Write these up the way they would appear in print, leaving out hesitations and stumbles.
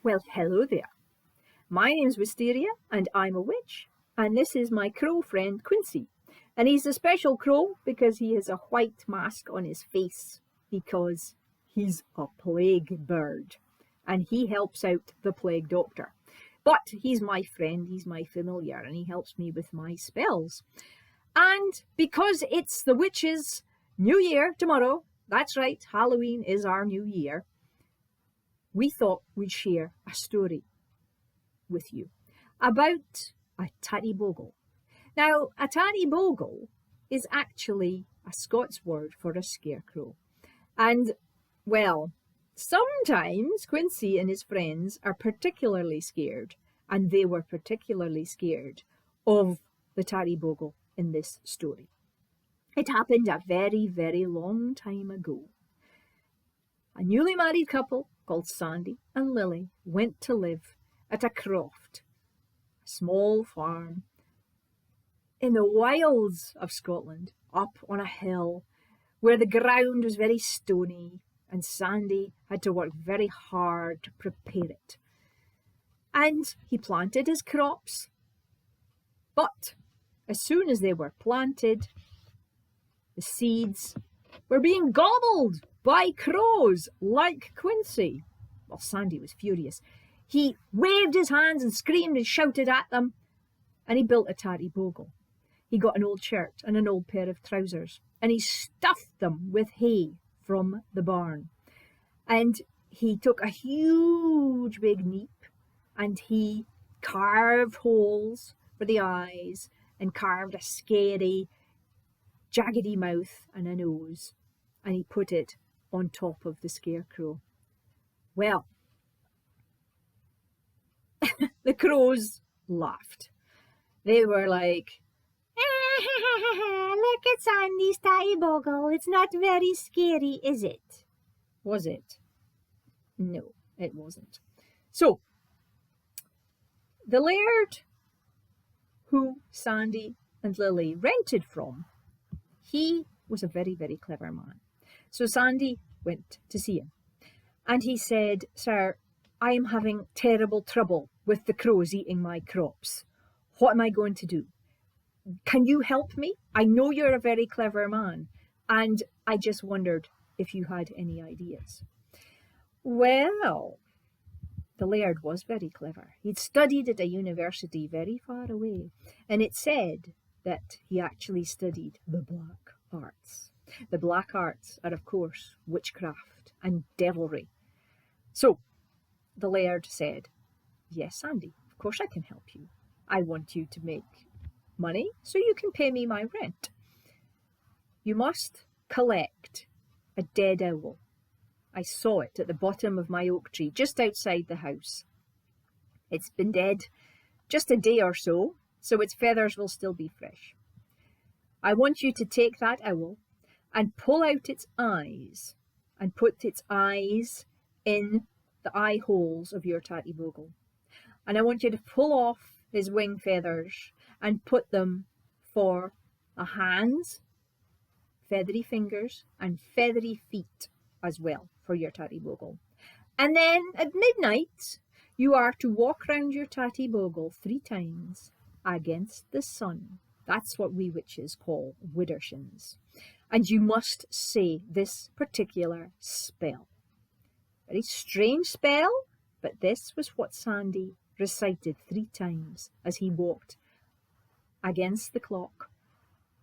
Well, hello there. My name's Wisteria, and I'm a witch, and this is my crow friend Quincy. And he's a special crow because he has a white mask on his face, because he's a plague bird, and he helps out the plague doctor. But he's my friend, he's my familiar, and he helps me with my spells. And because it's the witches' New Year tomorrow, that's right, Halloween is our New Year, we thought we'd share a story with you about a Tattie Bogle. Now, a Tattie Bogle is actually a Scots word for a scarecrow. And, well, sometimes Quincy and his friends are particularly scared, and they were particularly scared of the Tattie Bogle in this story. It happened a very, very long time ago. A newly married couple called Sandy and Lily went to live at a croft, a small farm in the wilds of Scotland, up on a hill where the ground was very stony and Sandy had to work very hard to prepare it. And he planted his crops, but as soon as they were planted, the seeds were being gobbled by crows like Quincy. Well, Sandy was furious. He waved his hands and screamed and shouted at them, and he built a Tattie Bogle. He got an old shirt and an old pair of trousers, and he stuffed them with hay from the barn. And he took a huge big neep, and he carved holes for the eyes and carved a scary, jaggedy mouth and a nose, and he put it on top of the scarecrow. Well, the crows laughed. They were like, "Look at Sandy's Tattie Bogle. It's not very scary, is it?" Was it? No, it wasn't. So, the laird who Sandy and Lily rented from, he was a very, very clever man. So Sandy went to see him, and he said, "Sir, I am having terrible trouble with the crows eating my crops. What am I going to do? Can you help me? I know you're a very clever man, and I just wondered if you had any ideas." Well, the laird was very clever. He'd studied at a university very far away, and it said that he actually studied the black arts. The black arts are, of course, witchcraft and devilry. So the laird said, "Yes, Sandy, of course I can help you. I want you to make money so you can pay me my rent. You must collect a dead owl. I saw it at the bottom of my oak tree just outside the house. It's been dead just a day or so, so its feathers will still be fresh. I want you to take that owl and pull out its eyes and put its eyes in the eye holes of your Tattie Bogle. And I want you to pull off his wing feathers and put them for the hands, feathery fingers, and feathery feet as well for your Tattie Bogle. And then at midnight, you are to walk round your Tattie Bogle 3 times against the sun. That's what we witches call widdershins. And you must say this particular spell. Very strange spell, but this was what Sandy recited 3 times as he walked against the clock,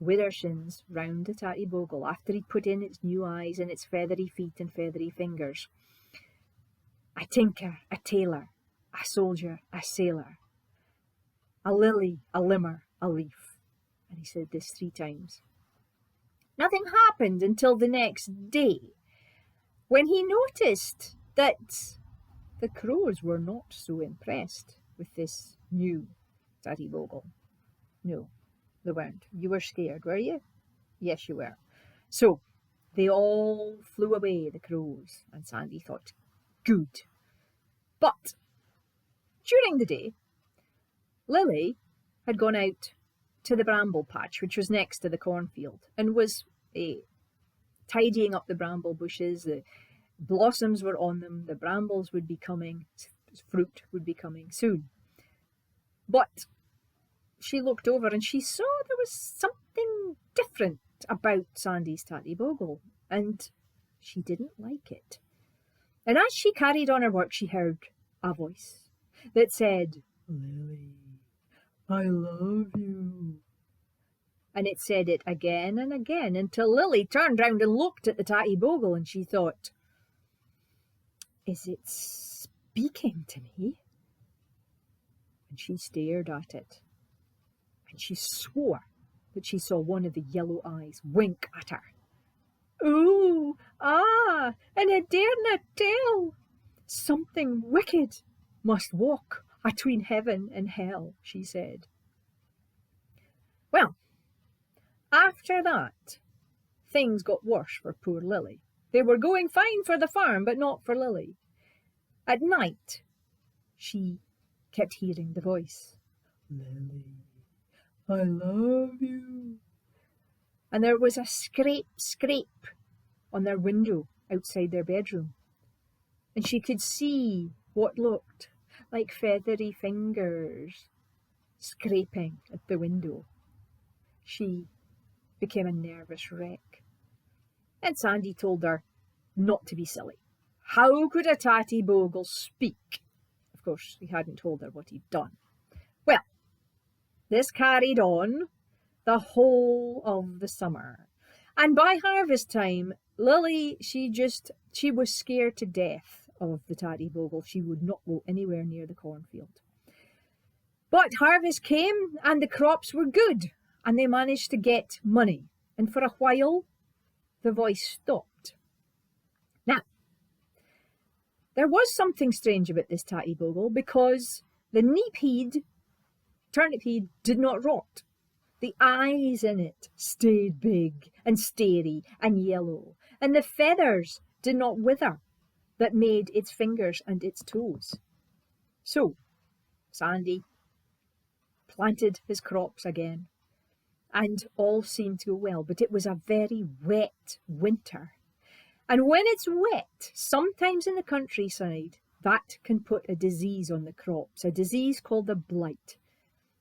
widdershins round the Tattie Bogle after he'd put in its new eyes and its feathery feet and feathery fingers. A tinker, a tailor, a soldier, a sailor, a lily, a limmer, a leaf. And he said this 3 times. Nothing happened until the next day, when he noticed that the crows were not so impressed with this new Tattie Bogle. No, they weren't. You were scared, were you? Yes, you were. So they all flew away, the crows, and Sandy thought, good. But during the day, Lily had gone out to the bramble patch, which was next to the cornfield, and was tidying up the bramble bushes. The blossoms were on them, the brambles would be coming. fruit would be coming soon. But she looked over and she saw there was something different about Sandy's Tattie Bogle, and she didn't like it. And as she carried on her work, she heard a voice that said, "Lily, I love you." And it said it again and again until Lily turned round and looked at the Tattie Bogle, and she thought, "Is it speaking to me?" And she stared at it, and she swore that she saw one of the yellow eyes wink at her. "Ooh, ah, and I dare not tell. Something wicked must walk atween heaven and hell," she said. Well, after that, things got worse for poor Lily. They were going fine for the farm, but not for Lily. At night, she kept hearing the voice, "Lily, I love you." And there was a scrape, scrape on their window outside their bedroom. And she could see what looked like feathery fingers scraping at the window. She became a nervous wreck. And Sandy told her not to be silly. How could a Tattie Bogle speak? Of course, he hadn't told her what he'd done. Well, this carried on the whole of the summer. And by harvest time, Lily, she was scared to death of the Tattie Bogle. She would not go anywhere near the cornfield. But harvest came and the crops were good and they managed to get money. And for a while, the voice stopped. Now, there was something strange about this Tattie Bogle because the turnip heed did not rot. The eyes in it stayed big and starey and yellow, and the feathers did not wither that made its fingers and its toes. So, Sandy planted his crops again, and all seemed to go well, but it was a very wet winter. And when it's wet, sometimes in the countryside, that can put a disease on the crops, a disease called a blight.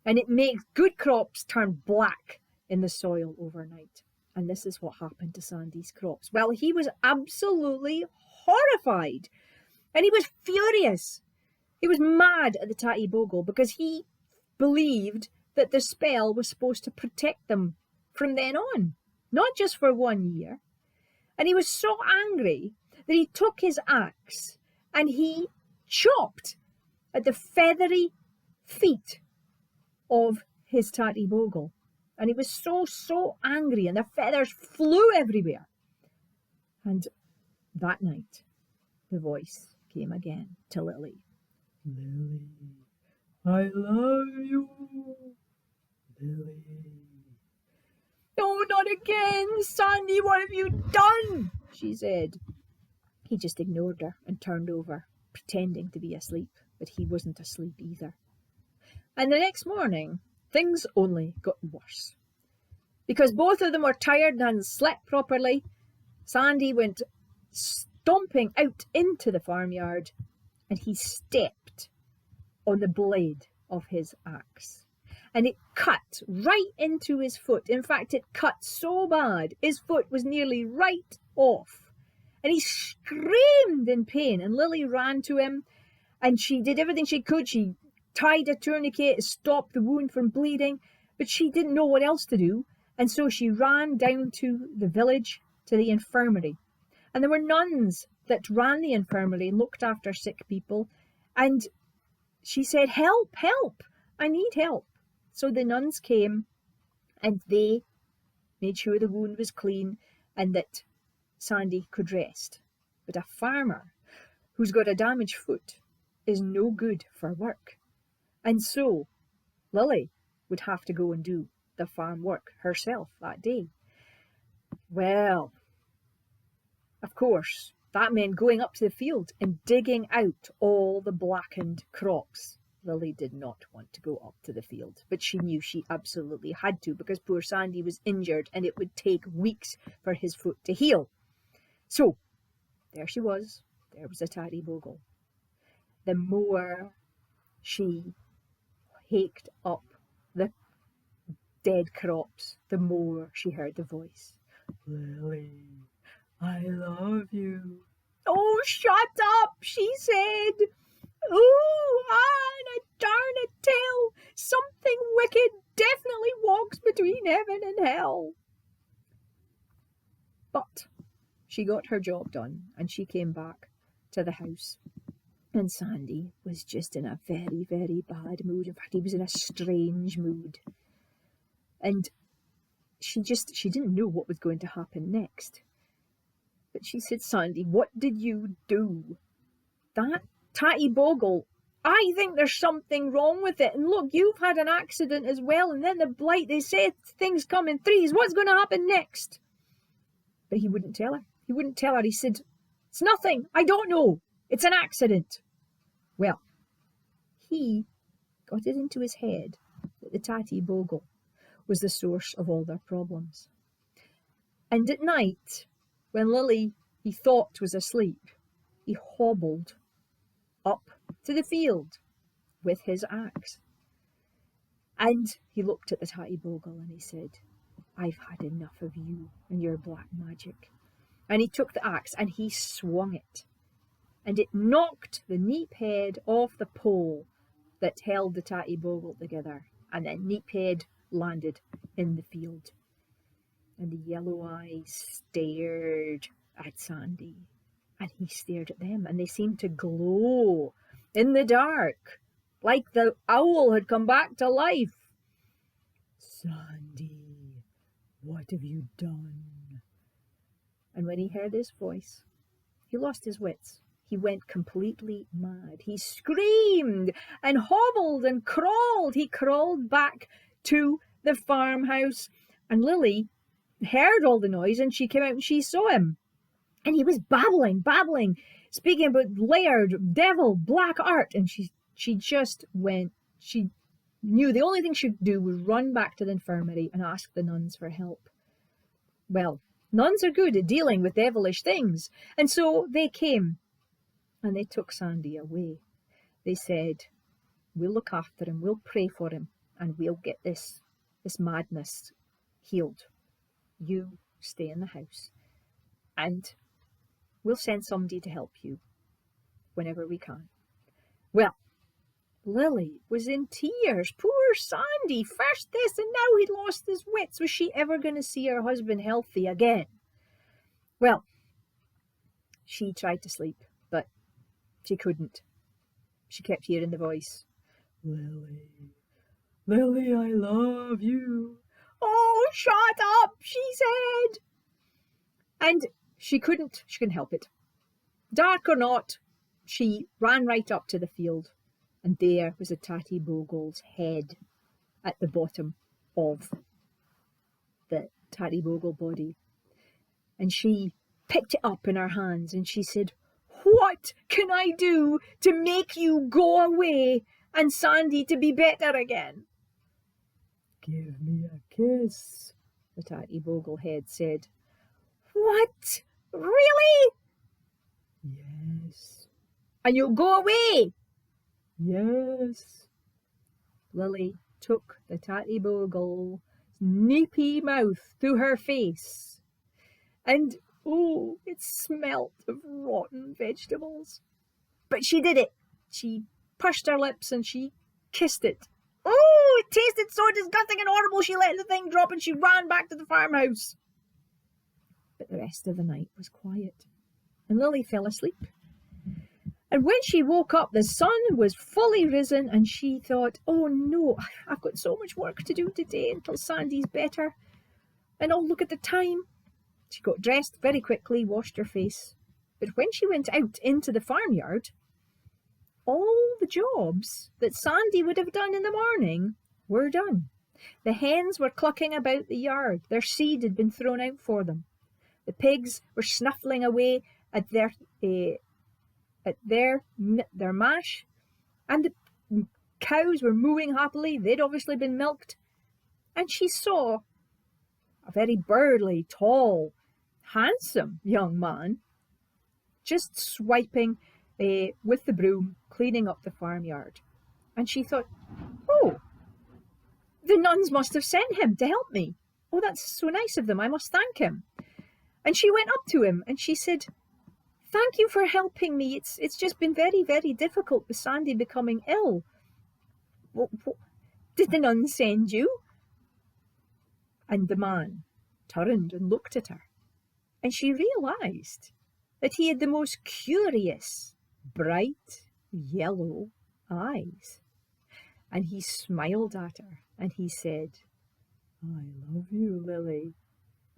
And it makes good crops turn black in the soil overnight. And this is what happened to Sandy's crops. Well, he was absolutely horrified. And he was furious. He was mad at the Tattie Bogle because he believed that the spell was supposed to protect them from then on, not just for 1 year. And he was so angry that he took his axe and he chopped at the feathery feet of his Tattie Bogle. And he was so angry, and the feathers flew everywhere. And that night, the voice came again to Lily. "Lily, I love you. Lily." "No, not again, Sandy, what have you done?" she said. He just ignored her and turned over, pretending to be asleep, but he wasn't asleep either. And the next morning, things only got worse. Because both of them were tired and hadn't slept properly, Sandy went stomping out into the farmyard and he stepped on the blade of his axe. And it cut right into his foot. In fact, it cut so bad, his foot was nearly right off. And he screamed in pain, and Lily ran to him, and she did everything she could. She tied a tourniquet to stop the wound from bleeding, but she didn't know what else to do. And so she ran down to the village, to the infirmary. And there were nuns that ran the infirmary and looked after sick people. And she said, "Help, help, I need help." So the nuns came and they made sure the wound was clean and that Sandy could rest. But a farmer who's got a damaged foot is no good for work. And so Lily would have to go and do the farm work herself that day. Well, of course, that meant going up to the field and digging out all the blackened crops. Lily did not want to go up to the field, but she knew she absolutely had to because poor Sandy was injured and it would take weeks for his foot to heal. So there she was. There was a Tattie Bogle. the more she haked up the dead crops, the more she heard the voice. Lily, I love you. Oh, shut up, she said. Oh, and a darn tell, something wicked definitely walks between heaven and hell. But she got her job done, and she came back to the house. And Sandy was just in a very, very bad mood. In fact, he was in a strange mood. And she didn't know what was going to happen next. But she said, Sandy, what did you do? That Tattie Bogle, I think there's something wrong with it. And look, you've had an accident as well. And then the blight, they say things come in threes. What's going to happen next? But he wouldn't tell her. He wouldn't tell her. He said, it's nothing. I don't know. It's an accident. Well, he got it into his head that the Tattie Bogle was the source of all their problems. And at night, when Lily, he thought, was asleep, he hobbled up to the field with his axe. And he looked at the Tattie Bogle and he said, I've had enough of you and your black magic. And he took the axe and he swung it. And it knocked the Neep head off the pole that held the Tattie Bogle together. And the Neep head landed in the field. And the yellow eyes stared at Sandy. And he stared at them. And they seemed to glow in the dark, like the owl had come back to life. Sandy, what have you done? And when he heard his voice, he lost his wits. He went completely mad. He screamed and hobbled and crawled. He crawled back to the farmhouse. And Lily heard all the noise and she came out and she saw him. And he was babbling, speaking about laird, devil, black art. And she just went, she knew the only thing she'd do was run back to the infirmary and ask the nuns for help. Well, nuns are good at dealing with devilish things. And so they came and they took Sandy away. They said, we'll look after him, we'll pray for him, and we'll get this madness healed. You stay in the house and we'll send somebody to help you whenever we can. Well, Lily was in tears. Poor Sandy. First this and now he'd lost his wits. Was she ever going to see her husband healthy again? Well, she tried to sleep, but she couldn't. She kept hearing the voice. Lily, Lily, I love you. Oh, shut up, she said. And she couldn't help it. Dark or not, she ran right up to the field. And there was a Tattie Bogle's head at the bottom of the Tattie Bogle body. And she picked it up in her hands and she said, what can I do to make you go away and Sandy to be better again? Give me a kiss, the Tattie Bogle head said. What? Really? Yes. And you'll go away? Yes. Lily took the Tattie Bogle's neepy mouth to her face, and oh, it smelt of rotten vegetables. But she did it. She pursed her lips and she kissed it. Oh, it tasted so disgusting and horrible, she let the thing drop and she ran back to the farmhouse. But the rest of the night was quiet, and Lily fell asleep. And when she woke up, the sun was fully risen, and she thought, oh no, I've got so much work to do today until Sandy's better. And oh, look at the time. She got dressed very quickly, washed her face. But when she went out into the farmyard, all the jobs that Sandy would have done in the morning were done. The hens were clucking about the yard. Their seed had been thrown out for them. The pigs were snuffling away at their mash, and the cows were mooing happily. They'd obviously been milked. And she saw a very burly, tall, handsome young man just swiping with the broom, cleaning up the farmyard. And she thought, oh, the nuns must have sent him to help me. Oh, that's so nice of them. I must thank him. And she went up to him and she said, thank you for helping me. It's just been very, very difficult with Sandy becoming ill. Did the nuns send you? And the man turned and looked at her. And she realised that he had the most curious, bright, yellow eyes. And he smiled at her and he said, I love you, Lily.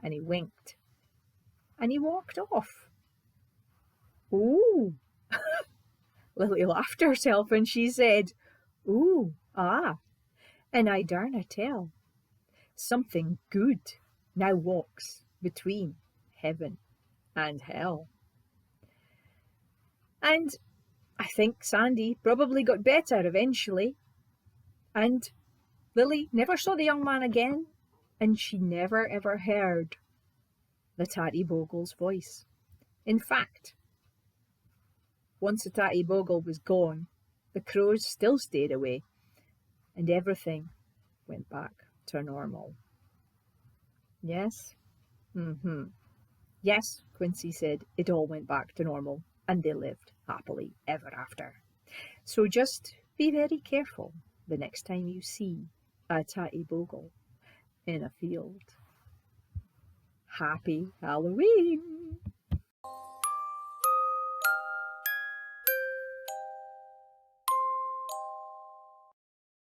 And he winked. And he walked off. Oh, Lily laughed herself and she said, ooh, ah, and I darna tell. Something good now walks between heaven and hell. And I think Sandy probably got better eventually. And Lily never saw the young man again, and she never ever heard the Tattie Bogle's voice. In fact, once the Tattie Bogle was gone, the crows still stayed away, and everything went back to normal. Yes? Yes, Quincy said, it all went back to normal, and they lived happily ever after. So just be very careful the next time you see a Tattie Bogle in a field. Happy Halloween!